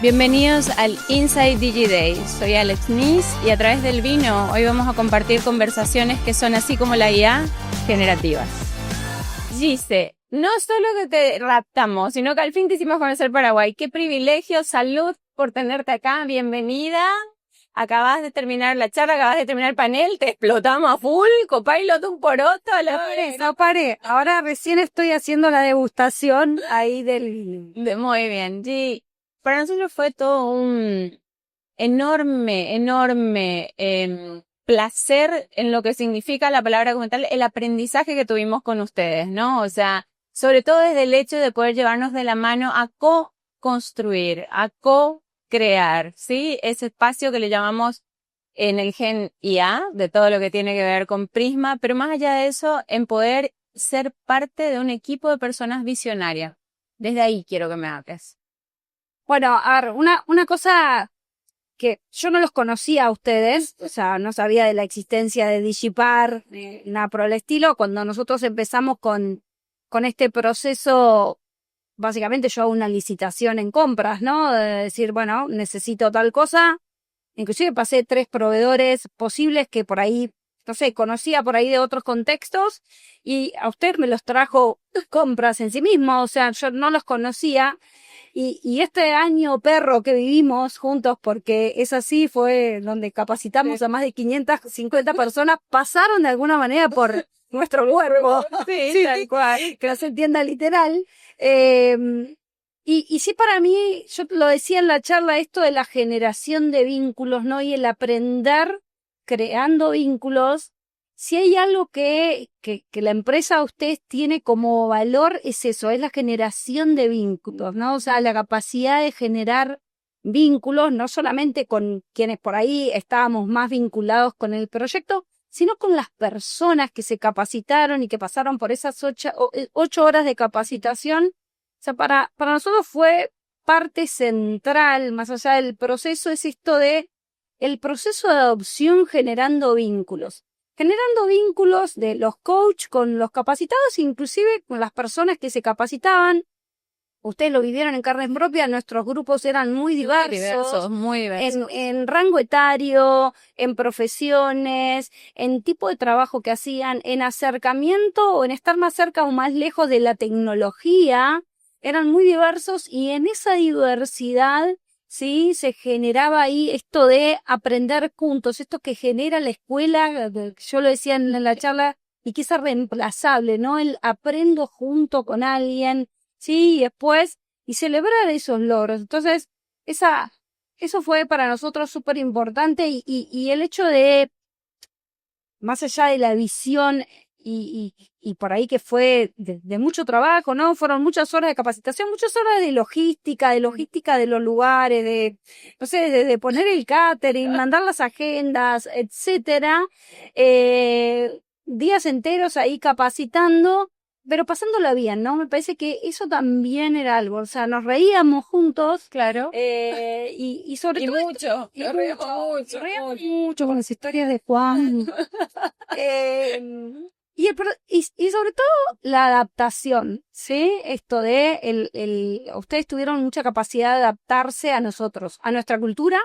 Bienvenidos al Inside DigiDay. Soy Alex Nis y a través del vino hoy vamos a compartir conversaciones que son así como la IA, generativas. Gise, no solo que te raptamos, sino que al fin te hicimos conocer Paraguay. Qué privilegio, salud por tenerte acá, bienvenida. Acabas de terminar la charla, acabas de terminar el panel, te explotamos a full, Copilot un poroto. No paré. Ahora recién estoy haciendo la degustación ahí Muy bien, G. Para nosotros fue todo un enorme placer en lo que significa la palabra documental, el aprendizaje que tuvimos con ustedes, ¿no? O sea, sobre todo desde el hecho de poder llevarnos de la mano a co-construir, a co-crear, ¿sí? Ese espacio que le llamamos en el Gen IA, de todo lo que tiene que ver con Prisma, pero más allá de eso, en poder ser parte de un equipo de personas visionarias. Desde ahí quiero que me hables. Bueno, a ver, una cosa que yo no los conocía a ustedes, o sea, no sabía de la existencia de Digipar, nada por el estilo. Cuando nosotros empezamos con este proceso, básicamente yo hago una licitación en compras, ¿no? De decir, bueno, necesito tal cosa. Inclusive pasé 3 proveedores posibles que por ahí, no sé, conocía por ahí de otros contextos y a usted me los trajo compras en sí mismo, o sea, yo no los conocía. Y este año perro que vivimos juntos, porque es así, fue donde capacitamos a más de 550 personas, pasaron de alguna manera por nuestro cuerpo. Sí, tal cual. Que no se entienda literal. Y sí, para mí, yo lo decía en la charla, esto de la generación de vínculos, ¿no? Y el aprender creando vínculos. Si hay algo que la empresa de ustedes tiene como valor, es eso, es la generación de vínculos, ¿no? O sea, la capacidad de generar vínculos, no solamente con quienes por ahí estábamos más vinculados con el proyecto, sino con las personas que se capacitaron y que pasaron por esas 8 horas de capacitación. O sea, para nosotros fue parte central, más allá del proceso, es esto de el proceso de adopción generando vínculos. Generando vínculos de los coach con los capacitados, inclusive con las personas que se capacitaban. Ustedes lo vivieron en carne propia, nuestros grupos eran muy diversos. Muy diversos. En rango etario, en profesiones, en tipo de trabajo que hacían, en acercamiento o en estar más cerca o más lejos de la tecnología. Eran muy diversos y en esa diversidad, sí, se generaba ahí esto de aprender juntos, esto que genera la escuela, yo lo decía en la charla, y que es reemplazable, ¿no? El aprendo junto con alguien, sí, y después, y celebrar esos logros. Entonces, eso fue para nosotros súper importante y el hecho de, más allá de la visión y por ahí que fue de mucho trabajo, ¿no? Fueron muchas horas de capacitación, muchas horas de logística de los lugares, de, no sé, de poner el catering, mandar las agendas, etcétera. Días enteros ahí capacitando, pero pasándola bien, ¿no? Me parece que eso también era algo, o sea, nos reíamos juntos. Claro. Y sobre todo... Mucho. Nos reíamos mucho con las historias de Juan. Y sobre todo la adaptación, ¿sí? Esto de ustedes tuvieron mucha capacidad de adaptarse a nosotros, a nuestra cultura,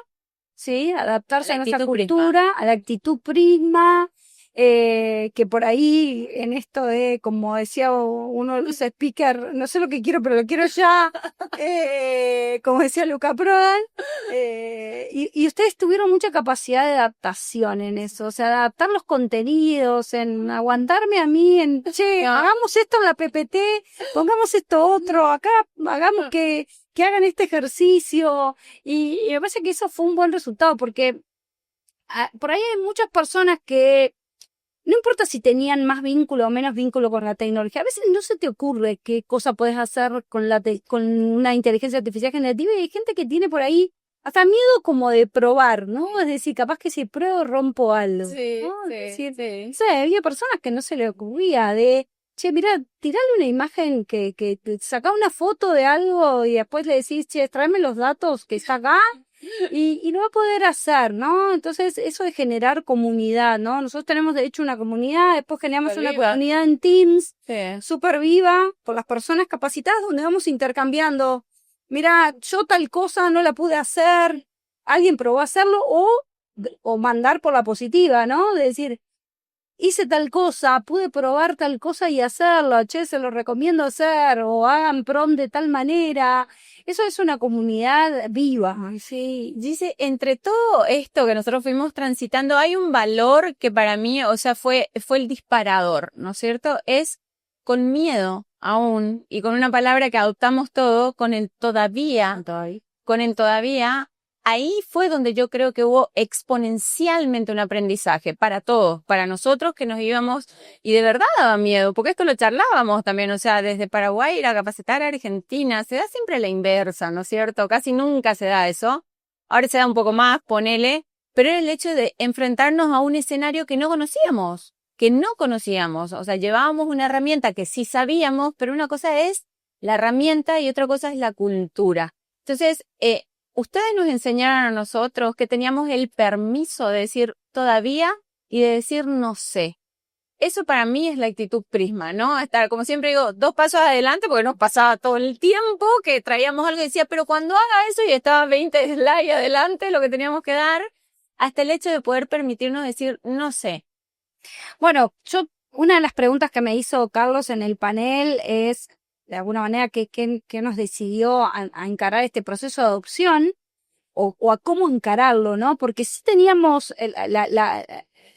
¿sí? Adaptarse a nuestra cultura, a la actitud Prisma, que por ahí en esto de, como decía uno de los speakers, no sé lo que quiero, pero lo quiero ya, como decía Luca Prodan, y ustedes tuvieron mucha capacidad de adaptación en eso, o sea, de adaptar los contenidos, en aguantarme a mí, en, che, hagamos esto en la PPT, pongamos esto otro, acá hagamos que hagan este ejercicio, y me parece que eso fue un buen resultado, porque por ahí hay muchas personas que no importa si tenían más vínculo o menos vínculo con la tecnología. A veces no se te ocurre qué cosa puedes hacer con una inteligencia artificial generativa y hay gente que tiene por ahí hasta miedo como de probar, ¿no? Es decir, capaz que si pruebo rompo algo. Sí, ¿no? sí, Es decir, sí. no sé, había personas que no se le ocurría de, che, mira, tirale una imagen que saca una foto de algo y después le decís, che, tráeme los datos que está acá. Y lo va a poder hacer, ¿no? Entonces, eso de generar comunidad, ¿no? Nosotros tenemos, de hecho, una comunidad, después generamos una comunidad en Teams, súper viva, por las personas capacitadas, donde vamos intercambiando mira, yo tal cosa no la pude hacer, alguien probó a hacerlo, o mandar por la positiva, ¿no? De decir, hice tal cosa, pude probar tal cosa y hacerlo, che, se lo recomiendo hacer, o hagan prom de tal manera. Eso es una comunidad viva, sí. Dice, entre todo esto que nosotros fuimos transitando, hay un valor que para mí, o sea, fue el disparador, ¿no es cierto? Es con miedo aún, y con una palabra que adoptamos todo, con el todavía, ahí fue donde yo creo que hubo exponencialmente un aprendizaje para todos, para nosotros que nos íbamos, y de verdad daba miedo, porque esto lo charlábamos también, o sea, desde Paraguay ir a capacitar a Argentina, se da siempre la inversa, ¿no es cierto? Casi nunca se da eso. Ahora se da un poco más, ponele, pero era el hecho de enfrentarnos a un escenario que no conocíamos, o sea, llevábamos una herramienta que sí sabíamos, pero una cosa es la herramienta y otra cosa es la cultura. Entonces, ustedes nos enseñaron a nosotros que teníamos el permiso de decir todavía y de decir no sé. Eso para mí es la actitud Prisma, ¿no? Estar, como siempre digo, 2 pasos adelante, porque nos pasaba todo el tiempo que traíamos algo y decía, pero cuando haga eso y estaba 20 slides adelante, lo que teníamos que dar, hasta el hecho de poder permitirnos decir no sé. Bueno, una de las preguntas que me hizo Carlos en el panel es, de alguna manera, ¿qué nos decidió a encarar este proceso de adopción? O a cómo encararlo, ¿no? Porque sí teníamos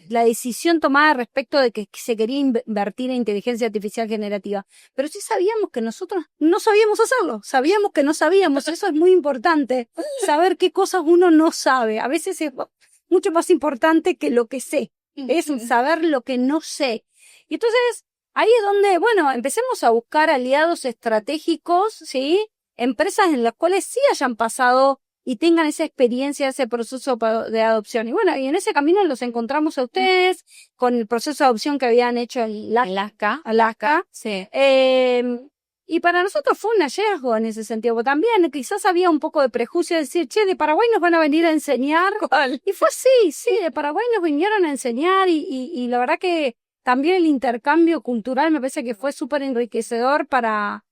la decisión tomada respecto de que se quería invertir en inteligencia artificial generativa, pero sí sabíamos que nosotros no sabíamos hacerlo, sabíamos que no sabíamos, eso es muy importante, saber qué cosas uno no sabe, a veces es mucho más importante que lo que sé, es saber lo que no sé. Y entonces, ahí es donde, bueno, empecemos a buscar aliados estratégicos, ¿sí? Empresas en las cuales sí hayan pasado y tengan esa experiencia, ese proceso de adopción. Y bueno, y en ese camino los encontramos a ustedes con el proceso de adopción que habían hecho en Alaska. Sí. Y para nosotros fue un hallazgo en ese sentido. También quizás había un poco de prejuicio de decir, che, de Paraguay nos van a venir a enseñar. ¿Cuál? Y fue sí, de Paraguay nos vinieron a enseñar y la verdad que también el intercambio cultural me parece que fue súper enriquecedor para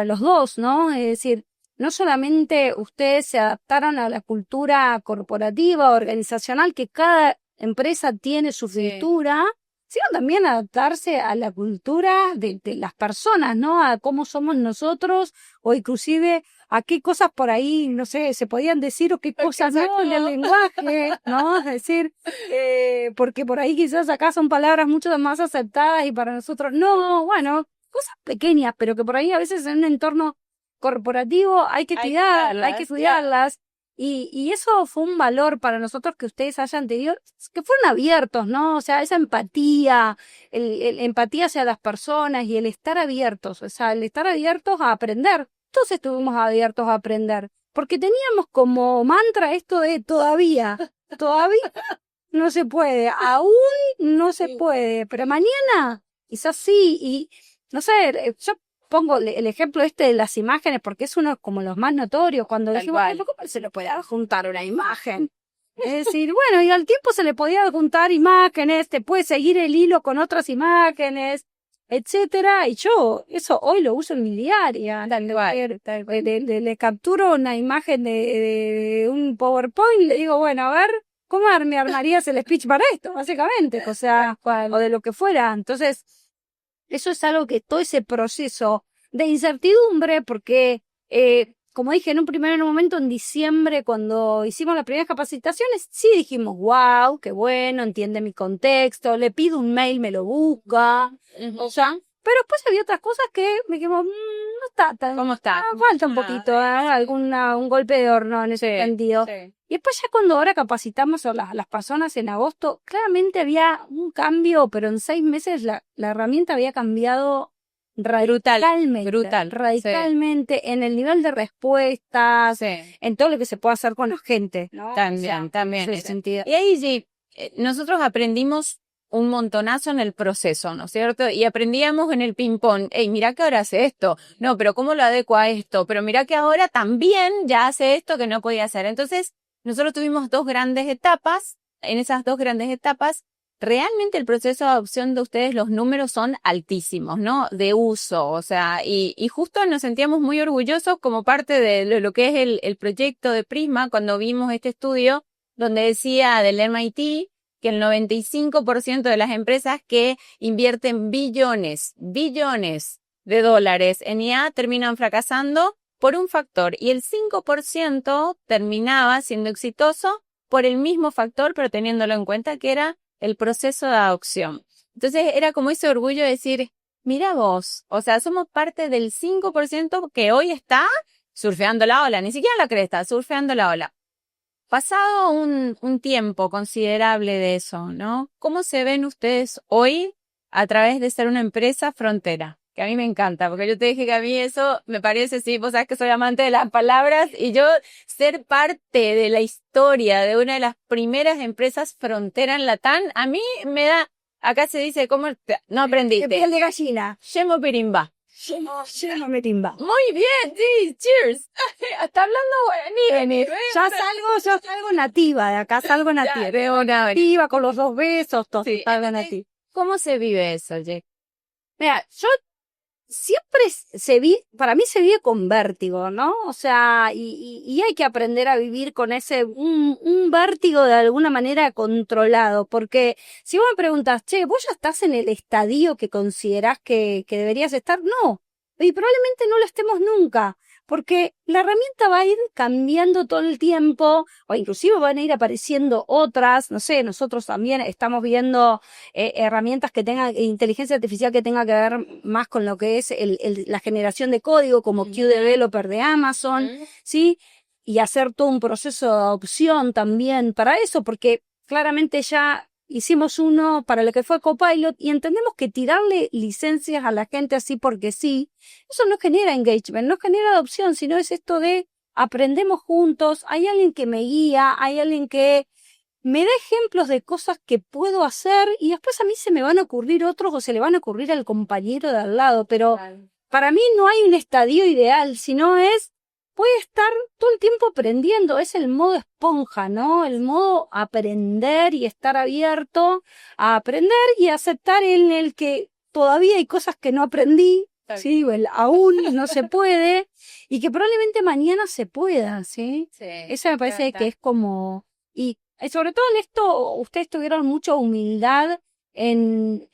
los dos, ¿no? Es decir, no solamente ustedes se adaptaron a la cultura corporativa, organizacional, que cada empresa tiene su cultura, sino también adaptarse a la cultura de las personas, ¿no? A cómo somos nosotros, o inclusive a qué cosas por ahí, no sé, se podían decir o qué cosas no en el lenguaje, ¿no? Es decir, porque por ahí quizás acá son palabras mucho más aceptadas y para nosotros no, bueno, cosas pequeñas, pero que por ahí a veces en un entorno corporativo hay que estudiarlas. Y eso fue un valor para nosotros que ustedes hayan tenido, que fueron abiertos, ¿no? O sea, esa empatía, el empatía hacia las personas y el estar abiertos, o sea, el estar abiertos a aprender. Todos estuvimos abiertos a aprender, porque teníamos como mantra esto de todavía no se puede, aún no se puede, pero mañana quizás sí, y no sé, yo pongo el ejemplo de las imágenes porque es uno como los más notorios cuando decimos, ¿cómo se le puede adjuntar una imagen? Es decir, bueno, y al tiempo se le podía adjuntar imágenes, te puede seguir el hilo con otras imágenes, etcétera, y yo eso hoy lo uso en mi diaria. Le capturo una imagen de un PowerPoint, le digo, bueno, a ver, ¿cómo me armarías el speech para esto? Básicamente, o sea, o de lo que fuera. Entonces, eso es algo que todo ese proceso de incertidumbre, porque, como dije en un primer momento, en diciembre, cuando hicimos las primeras capacitaciones, sí dijimos, wow, qué bueno, entiende mi contexto, le pido un mail, me lo busca, o sea, pero después había otras cosas que me dijimos, no está tan... ¿Cómo está? Falta un poquito, un golpe de horno en ese sentido. Sí. Y después ya cuando ahora capacitamos a las personas en agosto, claramente había un cambio, pero en 6 meses la herramienta había cambiado radicalmente en el nivel de respuestas, en todo lo que se puede hacer con la gente, ¿no? También, en ese sentido. Y ahí sí, nosotros aprendimos un montonazo en el proceso, ¿no es cierto? Y aprendíamos en el ping-pong, mira que ahora hace esto, no, pero ¿cómo lo adecuo a esto? Pero mira que ahora también ya hace esto que no podía hacer. Entonces, nosotros tuvimos 2 grandes etapas, en esas 2 grandes etapas realmente el proceso de adopción de ustedes, los números son altísimos, ¿no? De uso, o sea, y justo nos sentíamos muy orgullosos como parte de lo que es el proyecto de Prisma cuando vimos este estudio donde decía del MIT que el 95% de las empresas que invierten billones de dólares en IA terminan fracasando por un factor y el 5% terminaba siendo exitoso por el mismo factor, pero teniéndolo en cuenta que era el proceso de adopción. Entonces era como ese orgullo de decir, mira vos, o sea, somos parte del 5% que hoy está surfeando la ola, ni siquiera la cresta, surfeando la ola. Pasado un tiempo considerable de eso, ¿no? ¿Cómo se ven ustedes hoy a través de ser una empresa frontera? Que a mí me encanta, porque yo te dije que a mí eso me parece, sí, vos sabés que soy amante de las palabras, y yo ser parte de la historia de una de las primeras empresas frontera en Latam, a mí me da, acá se dice, ¿cómo? No aprendiste. Piel de gallina. Yemo pirimba. Yemo merimba. Muy bien, sí, cheers. Está hablando guaraní. Ya salgo nativa de acá, salgo nativa. De una vez. Nativa con los 2 besos, todo. Sí. Salgo nativa. ¿Cómo se vive eso, Jack? Mira, yo siempre para mí se vive con vértigo, ¿no? O sea, y hay que aprender a vivir con un vértigo de alguna manera controlado, porque si vos me preguntas, che, ¿vos ya estás en el estadio que considerás que deberías estar? No, y probablemente no lo estemos nunca, porque la herramienta va a ir cambiando todo el tiempo, o inclusive van a ir apareciendo otras, no sé, nosotros también estamos viendo herramientas que tengan inteligencia artificial que tenga que ver más con lo que es la generación de código, como QDeveloper de Amazon, ¿sí? Y hacer todo un proceso de adopción también para eso, porque claramente ya hicimos uno para lo que fue Copilot y entendemos que tirarle licencias a la gente así porque sí, eso no genera engagement, no genera adopción, sino es esto de aprendemos juntos, hay alguien que me guía, hay alguien que me da ejemplos de cosas que puedo hacer y después a mí se me van a ocurrir otros o se le van a ocurrir al compañero de al lado, pero para mí no hay un estadio ideal, sino voy a estar todo el tiempo aprendiendo, es el modo esponja, ¿no? El modo aprender y estar abierto a aprender y aceptar en el que todavía hay cosas que no aprendí, ¿sí? Aún no se puede y que probablemente mañana se pueda, ¿sí? Eso me parece que es como... Y sobre todo en esto, ustedes tuvieron mucha humildad en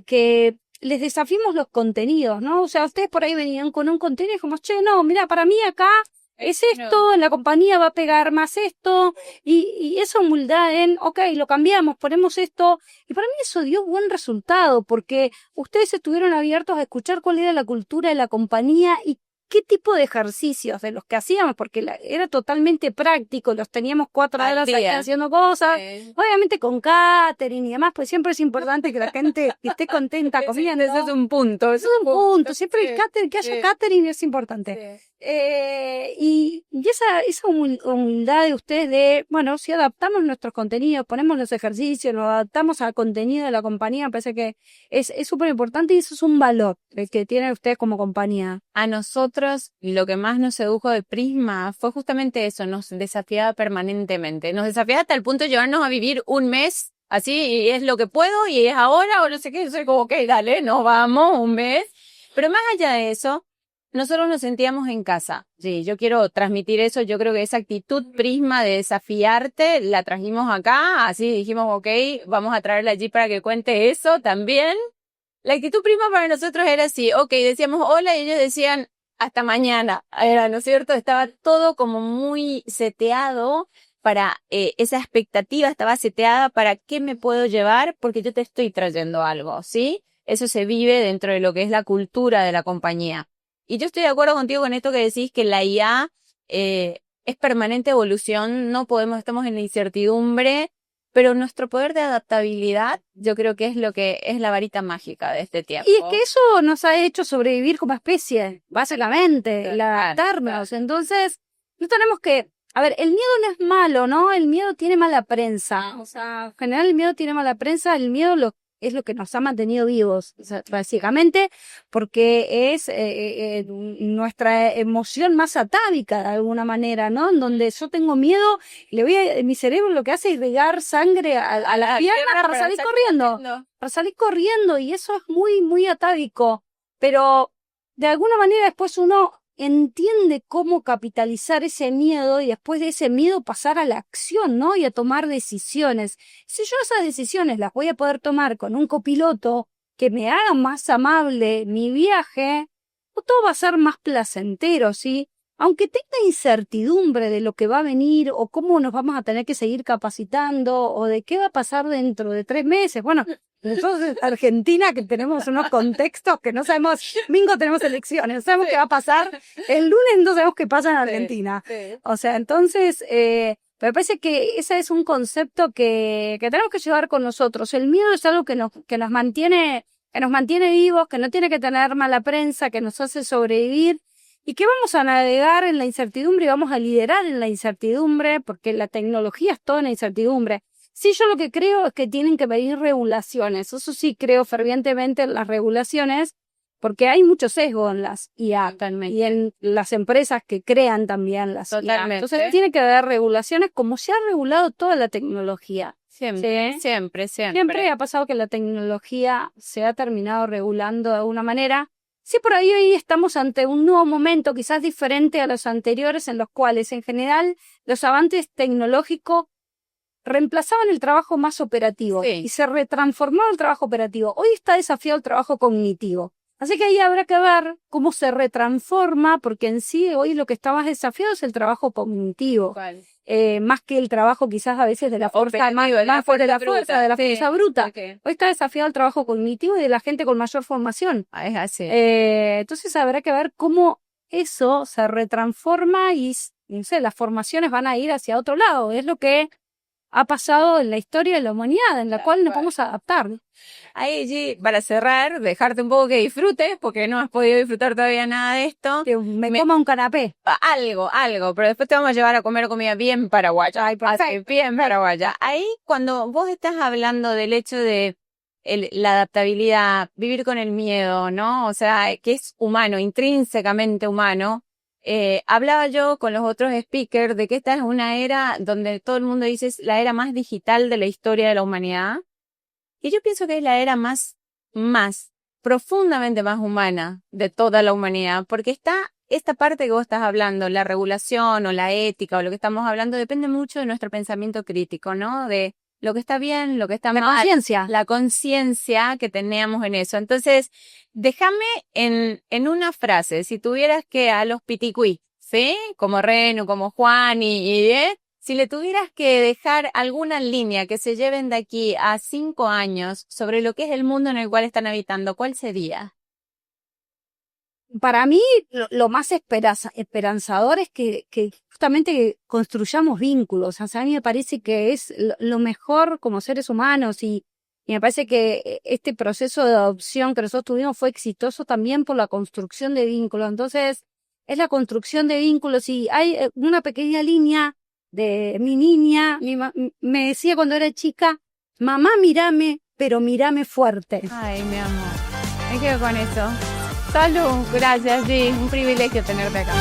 que les desafiamos los contenidos, ¿no? O sea, ustedes por ahí venían con un contenido y como, che, no, mira, para mí acá es esto, en la compañía va a pegar más esto, y esa humildad ok, lo cambiamos, ponemos esto, y para mí eso dio buen resultado, porque ustedes estuvieron abiertos a escuchar cuál era la cultura de la compañía y qué tipo de ejercicios de los que hacíamos, porque era totalmente práctico, los teníamos 4 horas ahí haciendo cosas, obviamente con catering y demás, pues siempre es importante que la gente esté contenta comiendo. Ese es un punto. Eso es un punto, siempre el catering, que haya catering es importante. Y esa humildad de ustedes de, bueno, si adaptamos nuestros contenidos, ponemos los ejercicios, nos adaptamos al contenido de la compañía, me parece que es súper importante y eso es un valor que tienen ustedes como compañía. A nosotros lo que más nos sedujo de Prisma fue justamente eso, nos desafiaba permanentemente, nos desafiaba hasta el punto de llevarnos a vivir un mes así y es lo que puedo y es ahora o no sé qué, yo soy como, ok, dale, nos vamos un mes, pero más allá de eso, nosotros nos sentíamos en casa. Sí, yo quiero transmitir eso, yo creo que esa actitud Prisma de desafiarte la trajimos acá, así dijimos, ok, vamos a traerla allí para que cuente eso también. La actitud Prisma para nosotros era así, ok, decíamos hola y ellos decían hasta mañana, era, ¿no es cierto? Estaba todo como muy seteado para esa expectativa, estaba seteada para qué me puedo llevar porque yo te estoy trayendo algo, ¿sí? Eso se vive dentro de lo que es la cultura de la compañía. Y yo estoy de acuerdo contigo con esto que decís que la IA es permanente evolución, no podemos, estamos en la incertidumbre, pero nuestro poder de adaptabilidad yo creo que es lo que es la varita mágica de este tiempo. Y es que eso nos ha hecho sobrevivir como especie, básicamente, el adaptarnos. Entonces, no tenemos que... A ver, el miedo no es malo, ¿no? El miedo tiene mala prensa. O sea, en general el miedo tiene mala prensa, el miedo es lo que nos ha mantenido vivos, o sea, básicamente, porque es nuestra emoción más atávica de alguna manera, ¿no? En donde yo tengo miedo, mi cerebro lo que hace es irrigar sangre a la pierna para salir corriendo. Para salir corriendo, y eso es muy, muy atávico. Pero de alguna manera después uno entiende cómo capitalizar ese miedo y después de ese miedo pasar a la acción, ¿no? Y a tomar decisiones. Si yo esas decisiones las voy a poder tomar con un copiloto que me haga más amable mi viaje, todo va a ser más placentero, ¿sí? Aunque tenga incertidumbre de lo que va a venir o cómo nos vamos a tener que seguir capacitando o de qué va a pasar dentro de 3 meses. Bueno, nosotros en Argentina que tenemos unos contextos que no sabemos, domingo tenemos elecciones, no sabemos qué va a pasar, el lunes no sabemos qué pasa en Argentina. O sea, entonces, me parece que ese es un concepto que tenemos que llevar con nosotros. El miedo es algo que nos mantiene vivos, que no tiene que tener mala prensa, que nos hace sobrevivir. Y que vamos a navegar en la incertidumbre y vamos a liderar en la incertidumbre, porque la tecnología es toda una incertidumbre. Sí, yo lo que creo es que tienen que venir regulaciones. Eso sí creo fervientemente en las regulaciones, porque hay mucho sesgo en las IA y en las empresas que crean también las IA. Entonces tiene que haber regulaciones como se ha regulado toda la tecnología. Siempre, ¿sí? Siempre. Siempre ha pasado que la tecnología se ha terminado regulando de alguna manera. Sí, por ahí hoy estamos ante un nuevo momento, quizás diferente a los anteriores, en los cuales, en general, los avances tecnológicos reemplazaban el trabajo más operativo y se retransformaba el trabajo operativo. Hoy está desafiado el trabajo cognitivo. Así que ahí habrá que ver cómo se retransforma, porque en sí hoy lo que está más desafiado es el trabajo cognitivo. Más que el trabajo quizás a veces de la fuerza, de la fuerza bruta. Okay. Hoy está desafiado el trabajo cognitivo y de la gente con mayor formación. Es así. Entonces habrá que ver cómo eso se retransforma y, no sé, las formaciones van a ir hacia otro lado. Es lo que ha pasado en la historia de la humanidad, en la cual nos podemos adaptar. Ahí, G, para cerrar, dejarte un poco que disfrutes, porque no has podido disfrutar todavía nada de esto. Que me coma un canapé. Algo, pero después te vamos a llevar a comer comida bien paraguaya. Ay, perfecto. Bien paraguaya. Ahí, cuando vos estás hablando del hecho de la adaptabilidad, vivir con el miedo, ¿no? O sea, que es humano, intrínsecamente humano. Hablaba yo con los otros speakers de que esta es una era donde todo el mundo dice es la era más digital de la historia de la humanidad. Y yo pienso que es la era más profundamente más humana de toda la humanidad, porque está esta parte que vos estás hablando, la regulación o la ética o lo que estamos hablando, depende mucho de nuestro pensamiento crítico, ¿no? De lo que está bien, lo que está mal. La conciencia que teníamos en eso. Entonces, déjame en una frase, si tuvieras que a los piticuí, ¿sí? Como Renu, como Juan si le tuvieras que dejar alguna línea que se lleven de aquí a 5 años sobre lo que es el mundo en el cual están habitando, ¿cuál sería? Para mí, lo más esperanzador es que justamente construyamos vínculos. O sea, a mí me parece que es lo mejor como seres humanos y me parece que este proceso de adopción que nosotros tuvimos fue exitoso también por la construcción de vínculos. Entonces, es la construcción de vínculos y hay una pequeña línea de mi niña, me decía cuando era chica, mamá, mírame, pero mírame fuerte. Ay, mi amor, me quedo con eso. Salud, gracias, sí, un privilegio tenerte acá.